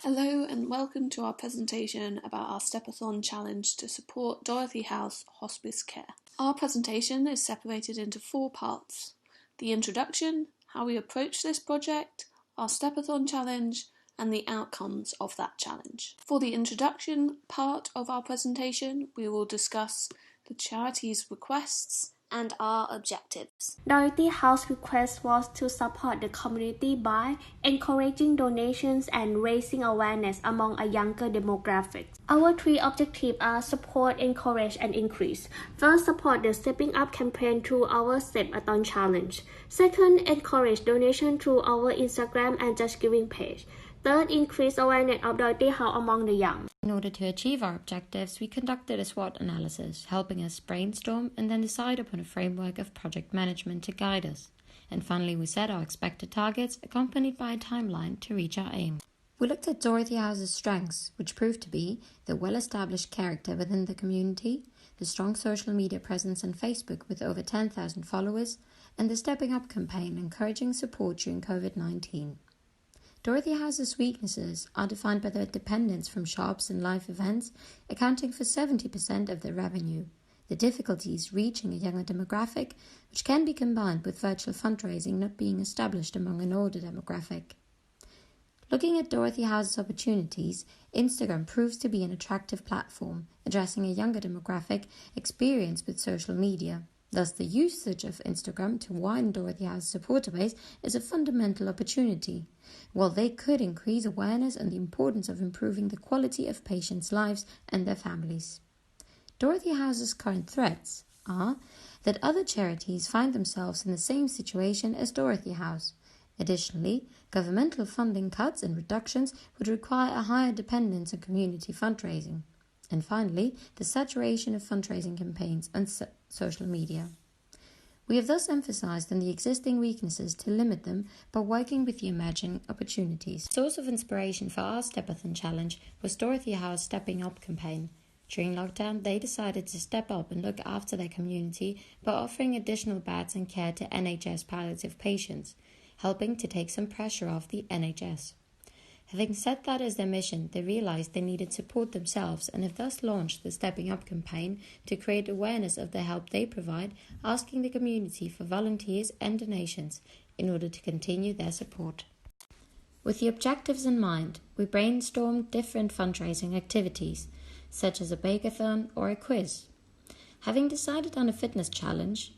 Hello and welcome to our presentation about our Stepathon challenge to support Dorothy House hospice care. Our presentation is separated into 4 parts: the introduction, how we approach this project, our Stepathon challenge, and the outcomes of that challenge. For the introduction part of our presentation, we will discuss the charity's requests and our objectives. Dorothy House's request was to support the community by encouraging donations and raising awareness among a younger demographic. Our 3 objectives are support, encourage, and increase. First, support the Stepping Up campaign through our Step-a-thon challenge. Second, encourage donation through our Instagram and Just Giving page. Third, increase awareness of Dorothy House among the young. In order to achieve our objectives, we conducted a SWOT analysis, helping us brainstorm and then decide upon a framework of project management to guide us. And finally, we set our expected targets, accompanied by a timeline to reach our aim. We looked at Dorothy House's strengths, which proved to be the well-established character within the community, the strong social media presence on Facebook with over 10,000 followers, and the Stepping Up campaign encouraging support during COVID-19. Dorothy House's weaknesses are defined by their dependence from shops and live events, accounting for 70% of their revenue, the difficulties reaching a younger demographic, which can be combined with virtual fundraising not being established among an older demographic. Looking at Dorothy House's opportunities, Instagram proves to be an attractive platform, addressing a younger demographic experience with social media. Thus, the usage of Instagram to widen Dorothy House's supporter base is a fundamental opportunity. While they could increase awareness on the importance of improving the quality of patients' lives and their families. Dorothy House's current threats are that other charities find themselves in the same situation as Dorothy House. Additionally, governmental funding cuts and reductions would require a higher dependence on community fundraising. And finally, the saturation of fundraising campaigns on social media. We have thus emphasized on the existing weaknesses to limit them by working with the emerging opportunities. The source of inspiration for our Stepathon challenge was Dorothy House Stepping Up campaign. During lockdown, they decided to step up and look after their community by offering additional beds and care to NHS palliative patients, helping to take some pressure off the NHS. Having set that as their mission, they realized they needed support themselves and have thus launched the Stepping Up campaign to create awareness of the help they provide, asking the community for volunteers and donations in order to continue their support. With the objectives in mind, we brainstormed different fundraising activities, such as a bake-a-thon or a quiz. Having decided on a fitness challenge,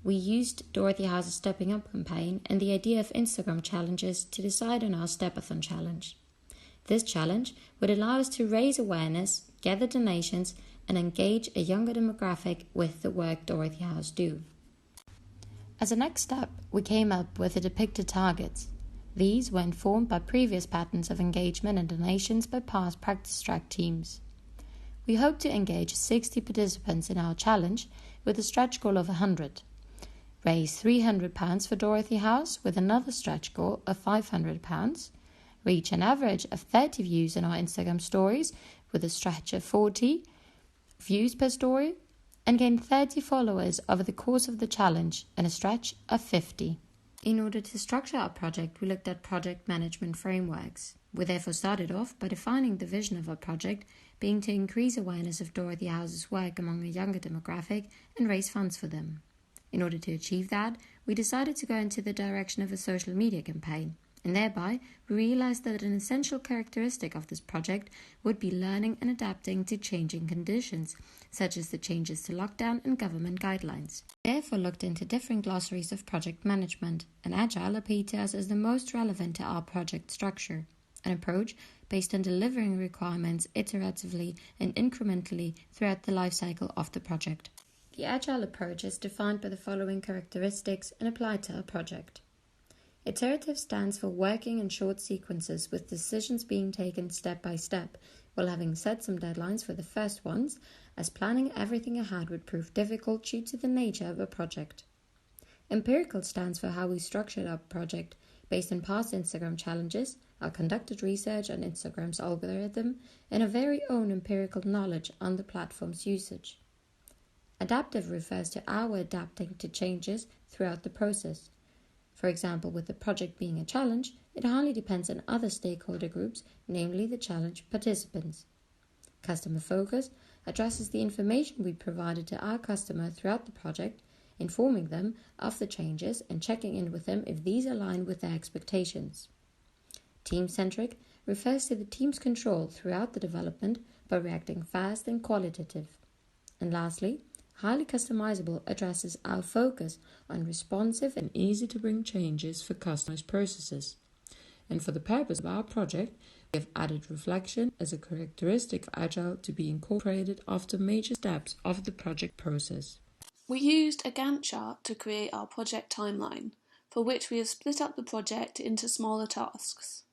we used Dorothy House's Stepping Up campaign and the idea of Instagram challenges to decide on our Stepathon challenge. This challenge would allow us to raise awareness, gather donations, and engage a younger demographic with the work Dorothy House do. As a next step, we came up with the depicted targets. These were informed by previous patterns of engagement and donations by past practice track teams. We hope to engage 60 participants in our challenge with a stretch goal of 100. Raise £300 for Dorothy House with another stretch goal of £500, reach an average of 30 views on our Instagram stories with a stretch of 40 views per story, and gain 30 followers over the course of the challenge and a stretch of 50. In order to structure our project, we looked at project management frameworks. We therefore started off by defining the vision of our project being to increase awareness of Dorothy House's work among a younger demographic and raise funds for them. In order to achieve that, we decided to go into the direction of a social media campaign, and thereby we realized that an essential characteristic of this project would be learning and adapting to changing conditions, such as the changes to lockdown and government guidelines. We therefore looked into different glossaries of project management, and Agile appeared to us as the most relevant to our project structure, an approach based on delivering requirements iteratively and incrementally throughout the life cycle of the project. The Agile approach is defined by the following characteristics and applied to our project. Iterative stands for working in short sequences with decisions being taken step by step, while having set some deadlines for the first ones, as planning everything ahead would prove difficult due to the nature of a project. Empirical stands for how we structured our project based on past Instagram challenges, our conducted research on Instagram's algorithm, and our very own empirical knowledge on the platform's usage. Adaptive refers to our adapting to changes throughout the process. For example, with the project being a challenge, it highly depends on other stakeholder groups, namely the challenge participants. Customer focus addresses the information we provided to our customer throughout the project, informing them of the changes and checking in with them if these align with their expectations. Team-centric refers to the team's control throughout the development by reacting fast and qualitative. And lastly, highly customizable addresses our focus on responsive and easy to bring changes for customized processes. And for the purpose of our project, we have added reflection as a characteristic of Agile to be incorporated after major steps of the project process. We used a Gantt chart to create our project timeline, for which we have split up the project into smaller tasks.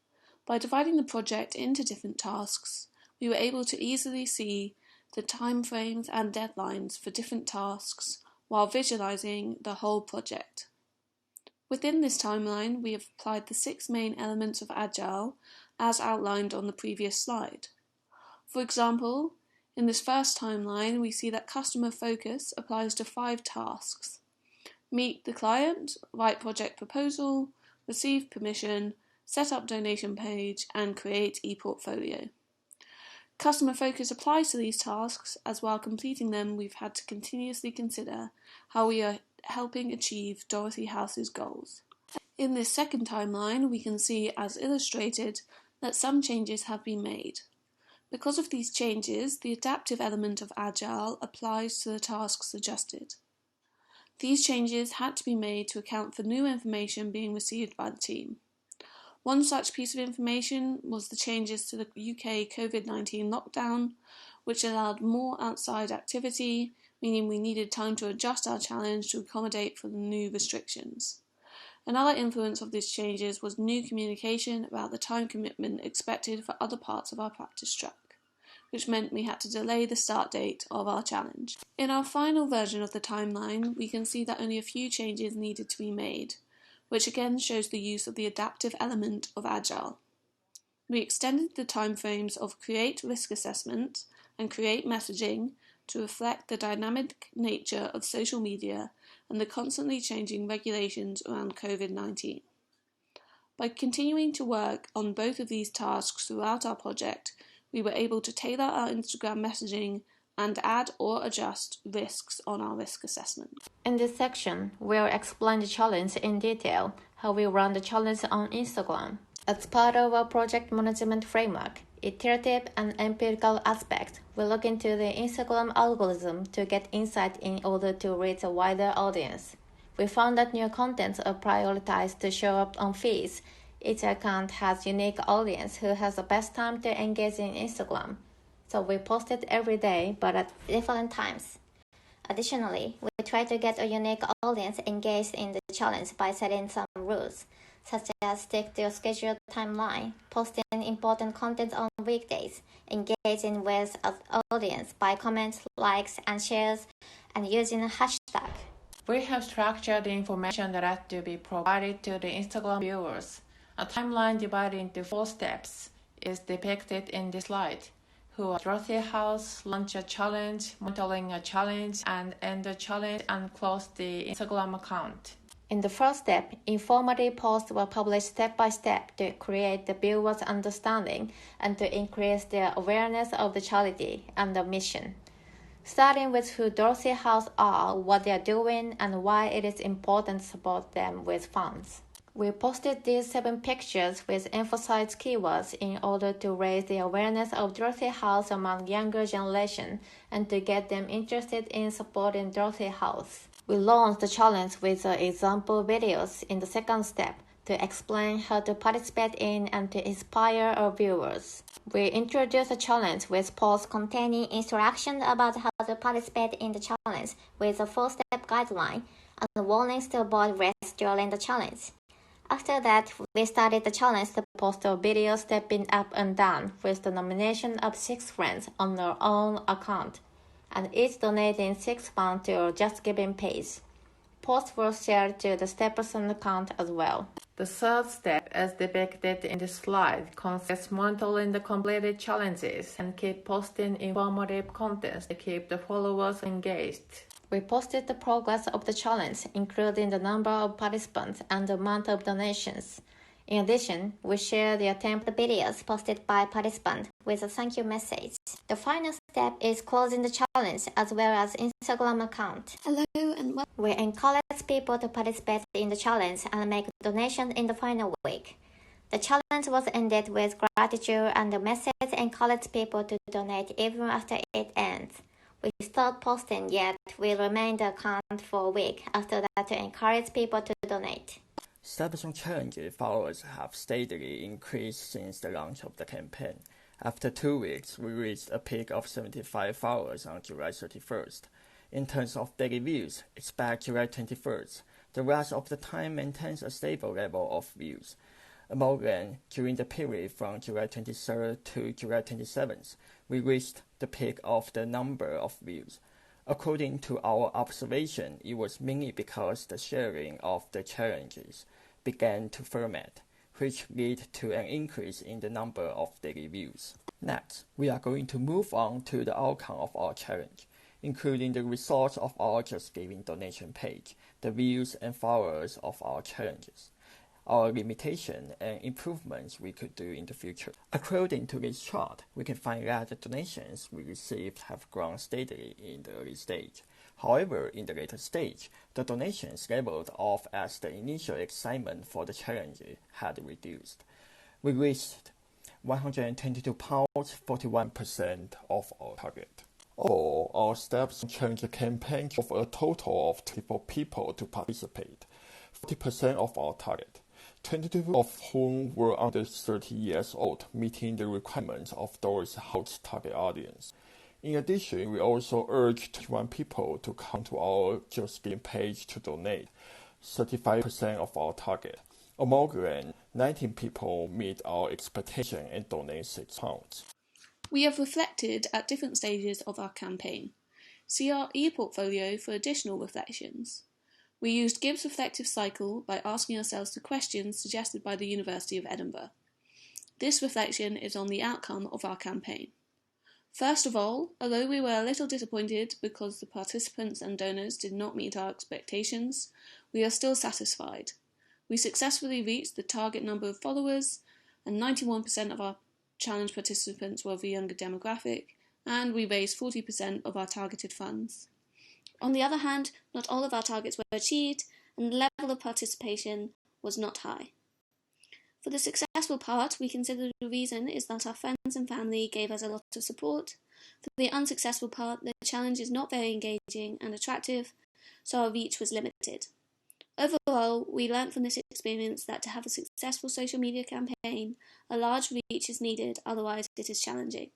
By dividing the project into different tasks, we were able to easily see the timeframes and deadlines for different tasks while visualizing the whole project. Within this timeline, we have applied the 6 main elements of Agile as outlined on the previous slide. For example, in this first timeline, we see that customer focus applies to 5 tasks: meet the client, write project proposal, receive permission, set up donation page, and create ePortfolio. Customer focus applies to these tasks, as while completing them, we've had to continuously consider how we are helping achieve Dorothy House's goals. In this second timeline, we can see, as illustrated, that some changes have been made. Because of these changes, the adaptive element of Agile applies to the tasks suggested. These changes had to be made to account for new information being received by the team. One such piece of information was the changes to the UK COVID-19 lockdown, which allowed more outside activity, meaning we needed time to adjust our challenge to accommodate for the new restrictions. Another influence of these changes was new communication about the time commitment expected for other parts of our practice track, which meant we had to delay the start date of our challenge. In our final version of the timeline, we can see that only a few changes needed to be made, which again shows the use of the adaptive element of Agile. We extended the timeframes of create risk assessment and create messaging to reflect the dynamic nature of social media and the constantly changing regulations around COVID-19. By continuing to work on both of these tasks throughout our project, we were able to tailor our Instagram messaging and add or adjust risks on our risk assessment. In this section, we'll explain the challenge in detail, how we run the challenge on Instagram. As part of our project management framework, iterative and empirical aspects, we look into the Instagram algorithm to get insight in order to reach a wider audience. We found that new contents are prioritized to show up on feeds. Each account has unique audience who has the best time to engage in Instagram. So we post it every day, but at different times. Additionally, we try to get a unique audience engaged in the challenge by setting some rules, such as stick to a scheduled timeline, posting important content on weekdays, engaging with an audience by comments, likes, and shares, and using a hashtag. We have structured the information that has to be provided to the Instagram viewers. A timeline divided into 4 steps is depicted in this slide. Who are Dorothy House, launch a challenge, monitoring a challenge, and end the challenge and close the Instagram account. In the first step, informative posts were published step by step to create the viewers' understanding and to increase their awareness of the charity and the mission. Starting with who Dorothy House are, what they are doing, and why it is important to support them with funds. We posted these 7 pictures with emphasized keywords in order to raise the awareness of Dorothy House among younger generation and to get them interested in supporting Dorothy House. We launched the challenge with example videos in the second step to explain how to participate in and to inspire our viewers. We introduced the challenge with posts containing instructions about how to participate in the challenge with a 4-step guideline and warnings to avoid risks during the challenge. After that, we started the challenge to post a video stepping up and down with the nomination of 6 friends on our own account, and each donating £6 to our Just Giving page. Posts were shared to the Stepperson account as well. The third step, as depicted in this slide, consists monitoring the completed challenges and keep posting informative content to keep the followers engaged. We posted the progress of the challenge, including the number of participants and the amount of donations. In addition, we share the attempt videos posted by participants with a thank you message. The final step is closing the challenge as well as Instagram account. Hello and welcome. We encourage people to participate in the challenge and make donations in the final week. The challenge was ended with gratitude and the message encouraged people to donate even after it ends. We stopped posting, yet we remained the account for a week after that to encourage people to donate. Stepathon Challenge followers have steadily increased since the launch of the campaign. After 2 weeks, we reached a peak of 75 followers on July 31st. In terms of daily views, it's back July 21st. The rest of the time maintains a stable level of views. Among them, during the period from July 23rd to July 27th, we reached the peak of the number of views. According to our observation, it was mainly because the sharing of the challenges began to ferment, which led to an increase in the number of daily views. Next, we are going to move on to the outcome of our challenge, including the results of our Just Giving donation page, the views and followers of our challenges, our limitation and improvements we could do in the future. According to this chart, we can find that the donations we received have grown steadily in the early stage. However, in the later stage, the donations leveled off as the initial excitement for the challenge had reduced. We reached £122, 41% of our target. Overall, our Steps Challenge campaign drove a total of 24 people to participate, 40% of our target. 22 of whom were under 30 years old, meeting the requirements of Dorothy House's target audience. In addition, we also urged 21 people to come to our Just Giving page to donate, 35% of our target. Among them, 19 people meet our expectation and donate £6. We have reflected at different stages of our campaign. See our e-portfolio for additional reflections. We used Gibbs' reflective cycle by asking ourselves the questions suggested by the University of Edinburgh. This reflection is on the outcome of our campaign. First of all, although we were a little disappointed because the participants and donors did not meet our expectations, we are still satisfied. We successfully reached the target number of followers, and 91% of our challenge participants were of a younger demographic, and we raised 40% of our targeted funds. On the other hand, not all of our targets were achieved, and the level of participation was not high. For the successful part, we consider the reason is that our friends and family gave us a lot of support. For the unsuccessful part, the challenge is not very engaging and attractive, so our reach was limited. Overall, we learnt from this experience that to have a successful social media campaign, a large reach is needed, otherwise it is challenging.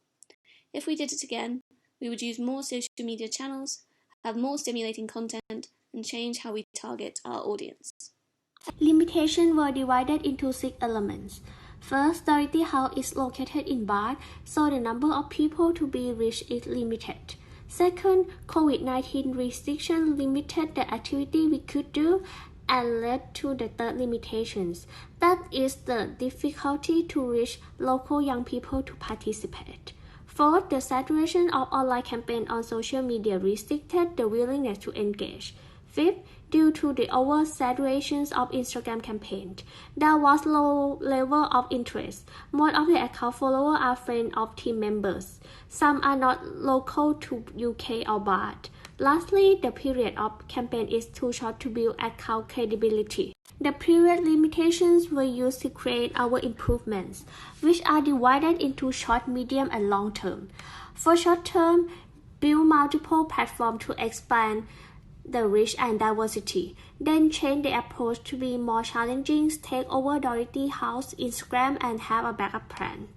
If we did it again, we would use more social media channels, have more stimulating content, and change how we target our audience. Limitations were divided into 6 elements. First, Dorothy House is located in Bath, so the number of people to be reached is limited. Second, COVID-19 restrictions limited the activity we could do and led to the third limitations. That is the difficulty to reach local young people to participate. Fourth, the saturation of online campaigns on social media restricted the willingness to engage. Fifth, due to the oversaturation of Instagram campaigns, there was low level of interest. Most of the account followers are friends of team members. Some are not local to UK or Bath. Lastly, the period of campaign is too short to build account credibility. The period limitations were used to create our improvements, which are divided into short, medium, and long term. For short term, build multiple platforms to expand the reach and diversity. Then change the approach to be more challenging, take over Dorothy House Instagram and have a backup plan.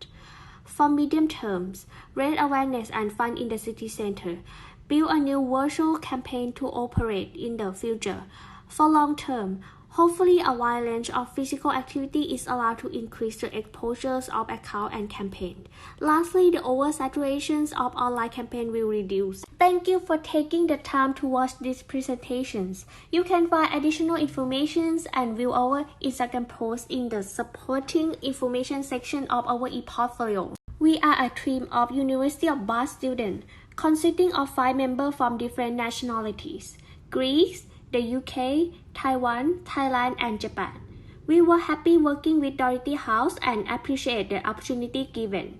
For medium terms, raise awareness and fund in the city center. Build a new virtual campaign to operate in the future. For long term, hopefully a wide range of physical activity is allowed to increase the exposures of account and campaign. Lastly, the oversaturations of online campaign will reduce. Thank you for taking the time to watch these presentations. You can find additional information and view our Instagram post in the supporting information section of our e-portfolio. We We are a team of University of Bath students consisting of 5 members from different nationalities: Greece, the UK, Taiwan, Thailand, and Japan. We were happy working with Dorothy House and appreciate the opportunity given.